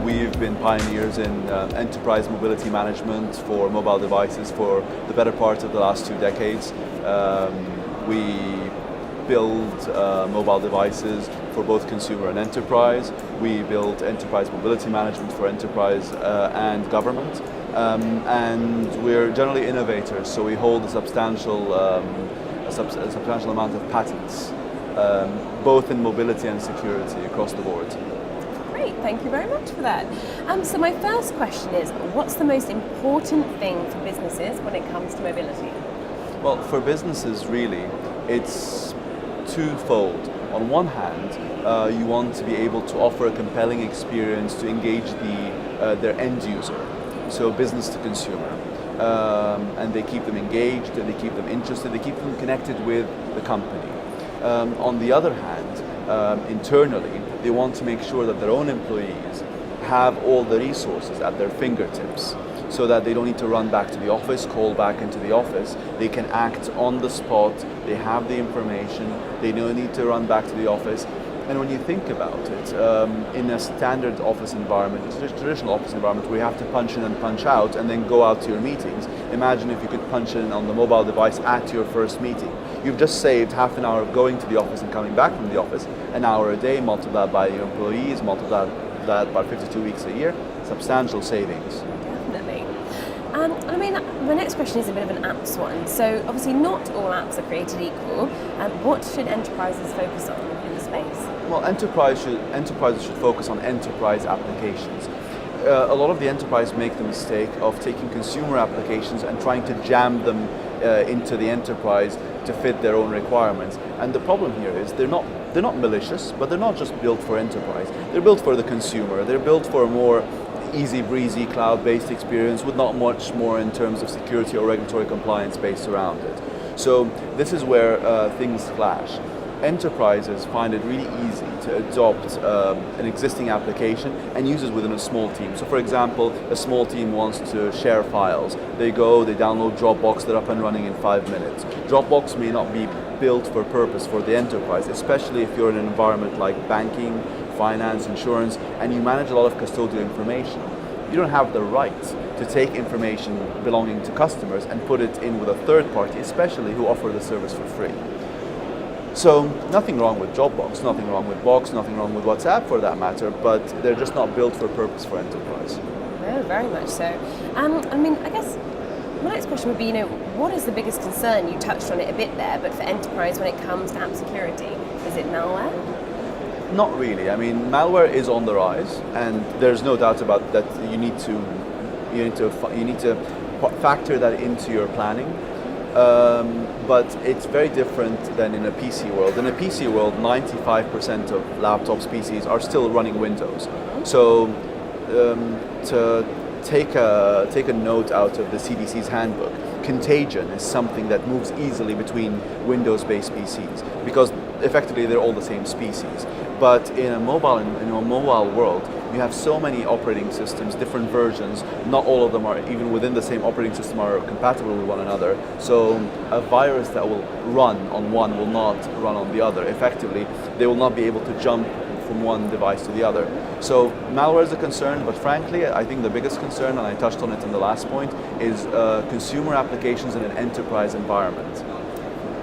we've been pioneers in enterprise mobility management for mobile devices for the better part of the last 2 decades. We build mobile devices for both consumer and enterprise. We build enterprise mobility management for enterprise and government. And we're generally innovators, so we hold a substantial amount of patents, both in mobility and security across the board. Great, thank you very much for that. So my first question is, what's the most important thing for businesses when it comes to mobility? Well, for businesses, really, it's twofold. On one hand, you want to be able to offer a compelling experience to engage their end user, so business to consumer. And they keep them engaged, and they keep them interested, they keep them connected with the company. On the other hand, internally, they want to make sure that their own employees have all the resources at their fingertips, so that they don't need to run back to the office, call back into the office. They can act on the spot, they have the information, they don't need to run back to the office. And when you think about it, in a standard office environment, a traditional office environment where you have to punch in and punch out and then go out to your meetings, imagine if you could punch in on the mobile device at your first meeting. You've just saved half an hour going to the office and coming back from the office, an hour a day, multiply that by your employees, multiply that by 52 weeks a year, substantial savings. Definitely. I mean, my next question is a bit of an apps one. So obviously not all apps are created equal. What should enterprises focus on in the space? Well, enterprises should focus on enterprise applications. A lot of the enterprises make the mistake of taking consumer applications and trying to jam them into the enterprise to fit their own requirements. And the problem here is they're not malicious, but they're not just built for enterprise. They're built for the consumer. They're built for a more easy breezy cloud-based experience with not much more in terms of security or regulatory compliance based around it. So this is where things clash. Enterprises find it really easy to adopt an existing application and use it within a small team. So for example, a small team wants to share files. They download Dropbox, they're up and running in 5 minutes. Dropbox may not be built for purpose for the enterprise, especially if you're in an environment like banking, finance, insurance, and you manage a lot of custodial information. You don't have the right to take information belonging to customers and put it in with a third party, especially who offer the service for free. So nothing wrong with Dropbox, nothing wrong with Box, nothing wrong with WhatsApp for that matter, but they're just not built for purpose for enterprise. No, very much so. I mean, I guess my next question would be, what is the biggest concern? You touched on it a bit there, but for enterprise when it comes to app security, is it malware? Not really. I mean, malware is on the rise, and there's no doubt about that. You need to factor that into your planning. But it's very different than in a PC world. In a PC world, 95% of laptops, PCs are still running Windows. So to take a note out of the CDC's handbook, contagion is something that moves easily between Windows-based PCs because effectively they're all the same species. But in a mobile world, you have so many operating systems, different versions. Not all of them are, even within the same operating system, are compatible with one another. So a virus that will run on one will not run on the other. Effectively, they will not be able to jump from one device to the other. So malware is a concern, but frankly, I think the biggest concern, and I touched on it in the last point, is consumer applications in an enterprise environment.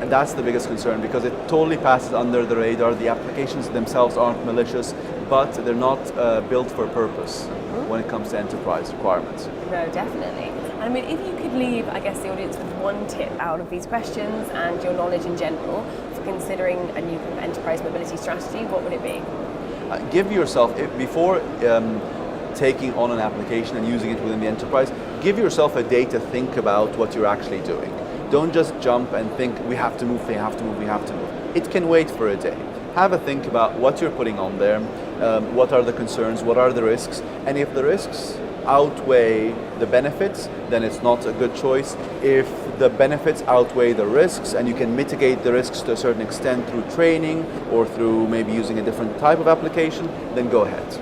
And that's the biggest concern because it totally passes under the radar. The applications themselves aren't malicious, but they're not built for purpose when it comes to enterprise requirements. No, definitely. And I mean, if you could leave, I guess, the audience with one tip out of these questions and your knowledge in general for considering a new kind of enterprise mobility strategy, what would it be? Give yourself, before taking on an application and using it within the enterprise, give yourself a day to think about what you're actually doing. Don't just jump and think, we have to move, we have to move, we have to move. It can wait for a day. Have a think about what you're putting on there, what are the concerns, what are the risks, and if the risks outweigh the benefits, then it's not a good choice. If the benefits outweigh the risks and you can mitigate the risks to a certain extent through training or through maybe using a different type of application, then go ahead.